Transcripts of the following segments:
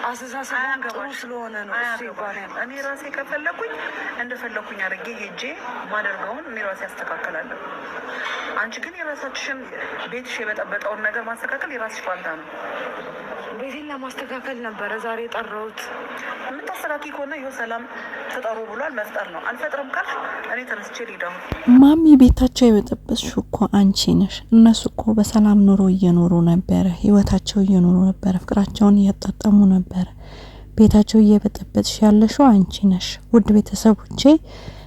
አስተሳሰቡን ጥሩ ስለሆነ ነው እሱ ይባላል። እኔ ራሴ ከፈለኩኝ እንደፈለኩኝ አድርጌ ሄጄ ማደርገውን እኔ ራሴ አስተካክላለሁ። አንቺ ግን የራሳችሽን ቤትሽ የበጠበጠውን ነገር ማስተካከል የራስሽ ፋንታ ነው። ቤቴን ለማስተካከል ነበረ ዛሬ የጠራሁት። የምታስተካኪ ከሆነ ይኸው ሰላም ተጠሩ ብሏል። መፍጠር ነው። አልፈጥርም ካልሽ እኔ ተነስቼ ልሄዳሁ። ማሚ ቤታቸው የበጠበጥሽው እኮ አንቺ ነሽ። እነሱ እኮ በሰላም ኑሮ እየኖሩ ነበረ፣ ህይወታቸው እየኖሩ ነበረ፣ ፍቅራቸውን እያጣጣሙ ነበረ። ቤታቸው እየበጠበጥሽ ያለሽው አንቺ ነሽ። ውድ ቤተሰቦቼ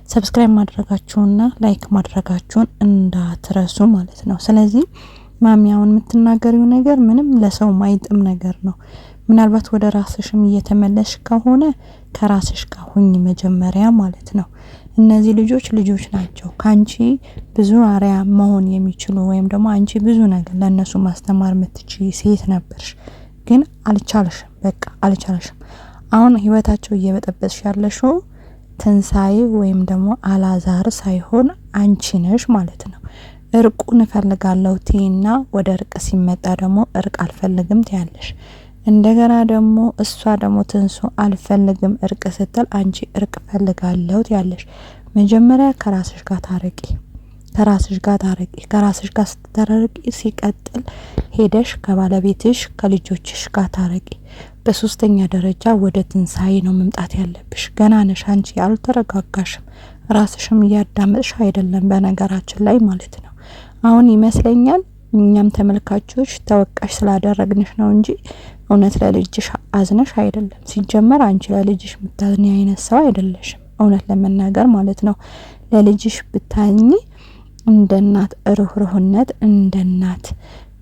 ሰብስክራይብ ማድረጋችሁንና ላይክ ማድረጋችሁን እንዳትረሱ ማለት ነው። ስለዚህ ማሚያውን የምትናገሪው ነገር ምንም ለሰው ማይጥም ነገር ነው። ምናልባት ወደ ራስሽም እየተመለሽ ከሆነ ከራስሽ ጋር ሁኚ መጀመሪያ ማለት ነው። እነዚህ ልጆች ናቸው። ካንቺ ብዙ አሪያ መሆን የሚችሉ ወይም ደግሞ አንቺ ብዙ ነገር ለነሱ ማስተማር የምትችይ ሴት ነበርሽ፣ ግን አልቻለሽም። በቃ አልቻለሽም። አሁን ህይወታቸው እየበጠበጥሽ ያለሽው ትንሳኤ ወይም ደግሞ አላዛር ሳይሆን አንቺ ነሽ ማለት ነው። እርቁን እፈልጋለሁ ቲና ወደ እርቅ ሲመጣ ደግሞ እርቅ አልፈልግም ትያለሽ። እንደገና ደግሞ እሷ ደግሞ ትንሱ አልፈልግም እርቅ ስትል አንቺ እርቅ ፈልጋለሁ ትያለሽ። መጀመሪያ ከራስሽ ጋር ታረቂ፣ ከራስሽ ጋር ስትታረቂ ሲቀጥል ሄደሽ ከባለቤትሽ ከልጆችሽ ጋር ታረቂ። በሶስተኛ ደረጃ ወደ ትንሳኤ ነው መምጣት ያለብሽ። ገና ነሽ አንቺ፣ አልተረጋጋሽም። ራስሽም እያዳመጥሽ አይደለም በነገራችን ላይ ማለት ነው። አሁን ይመስለኛል እኛም ተመልካቾች ተወቃሽ ስላደረግንሽ ነው እንጂ እውነት ለልጅሽ አዝነሽ አይደለም። ሲጀመር አንቺ ለልጅሽ ምታዝኒ አይነት ሰው አይደለሽም፣ እውነት ለመናገር ማለት ነው። ለልጅሽ ብታዝኒ እንደ እናት ሩህሩህነት፣ እንደ እናት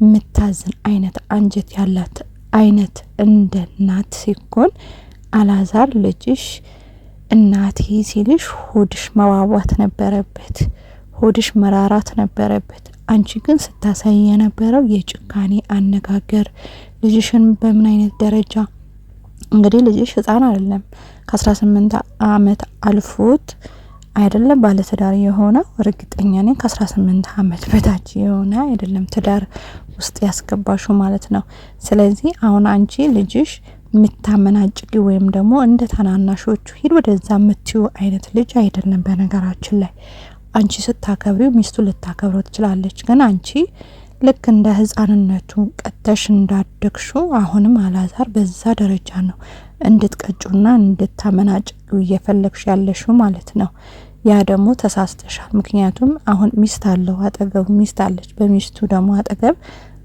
ምታዝን አይነት አንጀት ያላት አይነት እንደ እናት ሲኮን አላዛር ልጅሽ እናቴ ሲልሽ ሆድሽ መዋዋት ነበረበት፣ ሆድሽ መራራት ነበረበት። አንቺ ግን ስታሳይ የነበረው የጭካኔ አነጋገር ልጅሽን በምን አይነት ደረጃ እንግዲህ ልጅሽ ህፃን አይደለም፣ ከ18 አመት አልፎት አይደለም ባለትዳር የሆነ እርግጠኛ ነኝ ከ18 አመት በታች የሆነ አይደለም ትዳር ውስጥ ያስገባሹ ማለት ነው። ስለዚህ አሁን አንቺ ልጅሽ ምታመናጭቂ ወይም ደግሞ እንደ ታናናሾቹ ሂድ ወደዛ ምትዩ አይነት ልጅ አይደለም። በነገራችን ላይ አንቺ ስታከብሪው ሚስቱ ልታከብረው ትችላለች፣ ግን አንቺ ልክ እንደ ህፃንነቱ ቀጥተሽ እንዳደግሹ አሁንም አላዛር በዛ ደረጃ ነው እንድትቀጩና እንድታመናጭቂው እየፈለግሽ ያለሽው ማለት ነው። ያ ደግሞ ተሳስተሻል። ምክንያቱም አሁን ሚስት አለው አጠገቡ፣ ሚስት አለች። በሚስቱ ደግሞ አጠገብ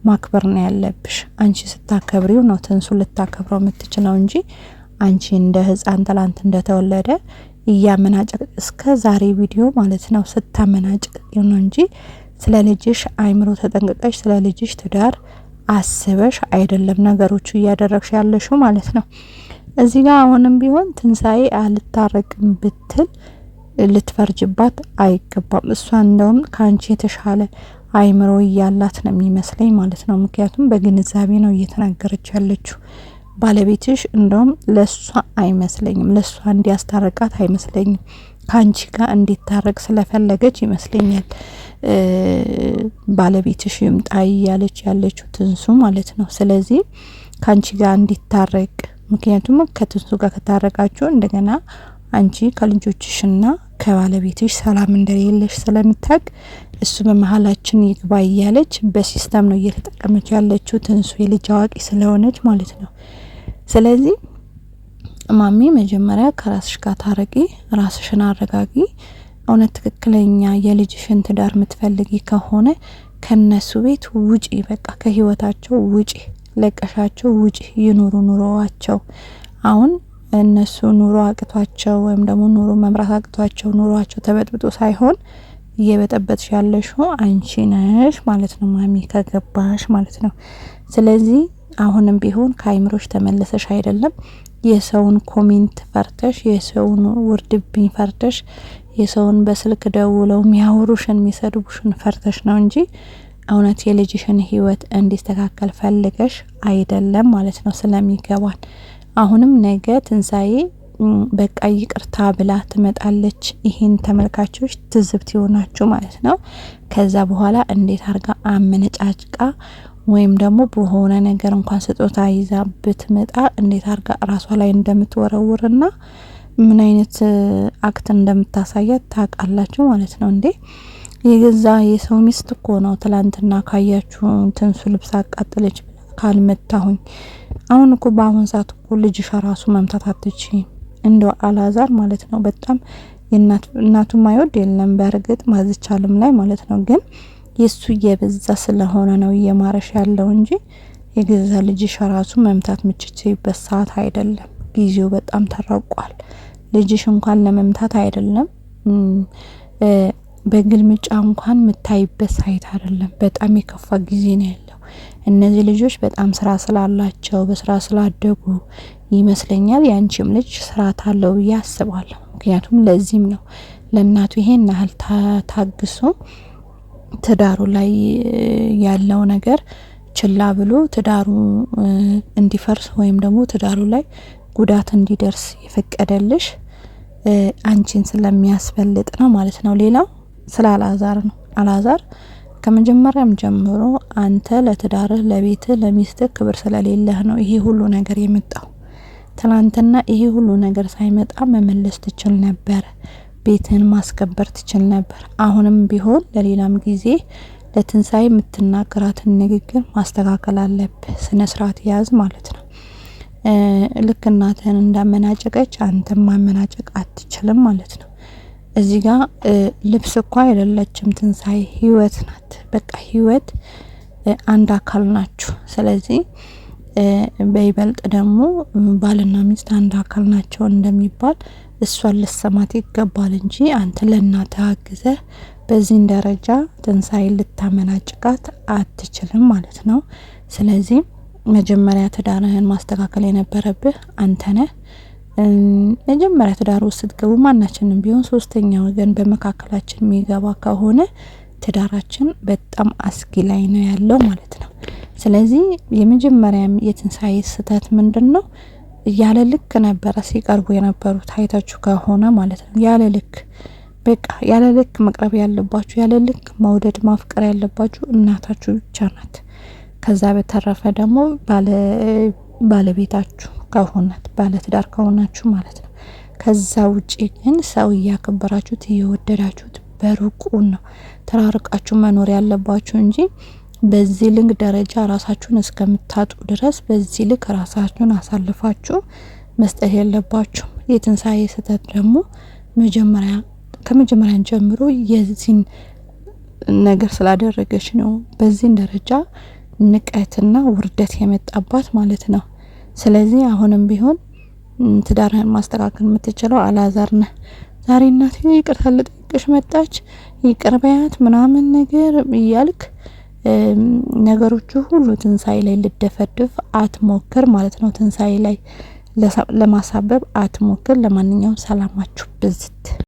ማክበር ነው ያለብሽ። አንቺ ስታከብሪው ነው ትንሱ ልታከብረው የምትችለው እንጂ አንቺ እንደ ህፃን ትላንት እንደተወለደ እያመናጨቅ እስከ ዛሬ ቪዲዮ ማለት ነው ስታመናጭቅ ነው እንጂ ስለ ልጅሽ አይምሮ ተጠንቅቀሽ ስለ ልጅሽ ትዳር አስበሽ አይደለም ነገሮቹ እያደረግሽ ያለሽው ማለት ነው። እዚህ ጋር አሁንም ቢሆን ትንሳኤ አልታረቅም ብትል ልትፈርጅባት አይገባም። እሷ እንደውም ካንቺ የተሻለ አይምሮ ያላት ነው የሚመስለኝ ማለት ነው። ምክንያቱም በግንዛቤ ነው እየተናገረች ያለችው። ባለቤትሽ እንደውም ለሷ አይመስለኝም፣ ለሷ እንዲያስታርቃት አይመስለኝም። ካንቺ ጋር እንዲታረቅ ስለፈለገች ይመስለኛል ባለቤትሽ ይምጣ እያለች ያለችው ትንሱ ማለት ነው። ስለዚህ ካንቺ ጋር እንዲታረቅ፣ ምክንያቱም ከትንሱ ጋር ከታረቃችሁ እንደገና አንቺ ከልጆችሽና ከባለቤትሽ ሰላም እንደሌለሽ ስለምታቅ እሱ በመሀላችን ይግባ እያለች በሲስተም ነው እየተጠቀመች ያለችው ትንሱ የልጅ አዋቂ ስለሆነች ማለት ነው። ስለዚህ ማሚ መጀመሪያ ከራስሽ ጋር ታረቂ፣ ራስሽን አረጋጊ። እውነት ትክክለኛ የልጅሽን ትዳር ምትፈልጊ ከሆነ ከነሱ ቤት ውጪ፣ በቃ ከህይወታቸው ውጪ፣ ለቀሻቸው ውጪ፣ ይኑሩ ኑሮዋቸው። አሁን እነሱ ኑሮ አቅቷቸው ወይም ደግሞ ኑሮ መምራት አቅቷቸው ኑሮዋቸው ተበጥብጦ ሳይሆን እየበጠበጥሽ ያለሽው አንቺ ነሽ ማለት ነው ማሚ፣ ከገባሽ ማለት ነው። ስለዚህ አሁንም ቢሆን ከአይምሮሽ ተመለሰሽ አይደለም የሰውን ኮሜንት ፈርተሽ፣ የሰውን ውርድብኝ ፈርተሽ፣ የሰውን በስልክ ደውለው የሚያወሩሽን የሚሰድቡሽን ፈርተሽ ነው እንጂ እውነት የልጅሽን ህይወት እንዲስተካከል ፈልገሽ አይደለም ማለት ነው። ስለሚገባን አሁንም ነገ ትንሳኤ በቃ ይቅርታ ብላ ትመጣለች። ይሄን ተመልካቾች ትዝብት ይሆናችሁ ማለት ነው። ከዛ በኋላ እንዴት አርጋ አመነጫጭቃ ወይም ደግሞ በሆነ ነገር እንኳን ስጦታ ይዛ ብትመጣ እንዴት አርጋ ራሷ ላይ እንደምትወረውርና ምን አይነት አክት እንደምታሳያት ታውቃላችሁ ማለት ነው እንዴ። የገዛ የሰው ሚስት እኮ ነው ትላንትና ካያችሁ ትንሱ ልብስ አቃጥለች ካልመታሁኝ። አሁን እኮ በአሁን ሰዓት እኮ ልጅሽ ራሱ መምታት አትችይም። እንደው አላዛር ማለት ነው በጣም እናቱ ማይወድ የለም በእርግጥ ማዝቻልም ላይ ማለት ነው። ግን የሱ የበዛ ስለሆነ ነው እየማረሽ ያለው እንጂ የገዛ ልጅሽ ራሱ መምታት ምችችይበት ሰዓት አይደለም። ጊዜው በጣም ተራቋል። ልጅሽ እንኳን ለመምታት አይደለም በግልምጫ እንኳን ምታይበት ሳይት አይደለም። በጣም የከፋ ጊዜ ነው ያለው። እነዚህ ልጆች በጣም ስራ ስላላቸው በስራ ስላደጉ ይመስለኛል ያንቺም ልጅ ስርዓት አለው ብዬ አስባለሁ። ምክንያቱም ለዚህም ነው ለእናቱ ይሄን ያህል ታግሶ ትዳሩ ላይ ያለው ነገር ችላ ብሎ ትዳሩ እንዲፈርስ ወይም ደግሞ ትዳሩ ላይ ጉዳት እንዲደርስ የፈቀደልሽ አንቺን ስለሚያስፈልጥ ነው ማለት ነው። ሌላው ስለ አላዛር ነው። አላዛር ከመጀመሪያም ጀምሮ አንተ ለትዳርህ ለቤትህ ለሚስትህ ክብር ስለሌለህ ነው ይሄ ሁሉ ነገር የመጣው። ትናንትና ይሄ ሁሉ ነገር ሳይመጣ መመለስ ትችል ነበር፣ ቤትህን ማስከበር ትችል ነበር። አሁንም ቢሆን ለሌላም ጊዜ ለትንሳኤ የምትናገራትን ንግግር ማስተካከል አለብህ። ስነ ስርዓት ያዝ ማለት ነው። ልክ እናትህን እንዳመናጨቀች አንተም ማመናጨቅ አትችልም ማለት ነው። እዚህ ጋር ልብስ እኮ አይደለችም ትንሳኤ፣ ህይወት ናት። በቃ ህይወት አንድ አካል ናችሁ። ስለዚህ በይበልጥ ደግሞ ባልና ሚስት አንድ አካል ናቸው እንደሚባል እሷን ልሰማት ይገባል እንጂ አንተ ለእናትህ አግዘህ በዚህ ደረጃ ትንሳኤ ልታመናጭቃት አትችልም ማለት ነው። ስለዚህ መጀመሪያ ትዳርህን ማስተካከል የነበረብህ አንተ ነህ። መጀመሪያ ትዳር ውስጥ ስትገቡ ማናችንም ቢሆን ሶስተኛ ወገን በመካከላችን የሚገባ ከሆነ ትዳራችን በጣም አስጊ ላይ ነው ያለው ማለት ነው። ስለዚህ የመጀመሪያም የትንሳኤ ስህተት ምንድነው? ያለ ልክ ነበረ ሲቀርቡ የነበሩት አይታችሁ ከሆነ ማለት ነው። ያለ ልክ በቃ ያለ ልክ መቅረብ ያለባችሁ ያለ ልክ መውደድ ማፍቀር ያለባችሁ እናታችሁ ብቻ ናት። ከዛ በተረፈ ደግሞ ባለቤታችሁ ከሆናት ባለትዳር ከሆናችሁ ማለት ነው። ከዛ ውጪ ግን ሰው እያከበራችሁት እየወደዳችሁት በሩቁ ነው ተራርቃችሁ መኖር ያለባችሁ እንጂ በዚህ ልክ ደረጃ ራሳችሁን እስከምታጡ ድረስ በዚህ ልክ ራሳችሁን አሳልፋችሁ መስጠት የለባችሁ። የትንሳኤ ስህተት ደግሞ ከመጀመሪያ ጀምሮ የዚህን ነገር ስላደረገች ነው በዚህ ደረጃ ንቀትና ውርደት የመጣባት ማለት ነው። ስለዚህ አሁንም ቢሆን ትዳርህን ማስተካከል የምትችለው አላዛር ነህ። ዛሬ እናቴ ይቅርታ ልጠይቅሽ መጣች ይቅር በያት ምናምን ነገር እያልክ ነገሮቹ ሁሉ ትንሳኤ ላይ ልደፈድፍ አትሞክር ማለት ነው። ትንሳኤ ላይ ለማሳበብ አትሞክር። ለማንኛውም ሰላማችሁ ብዝት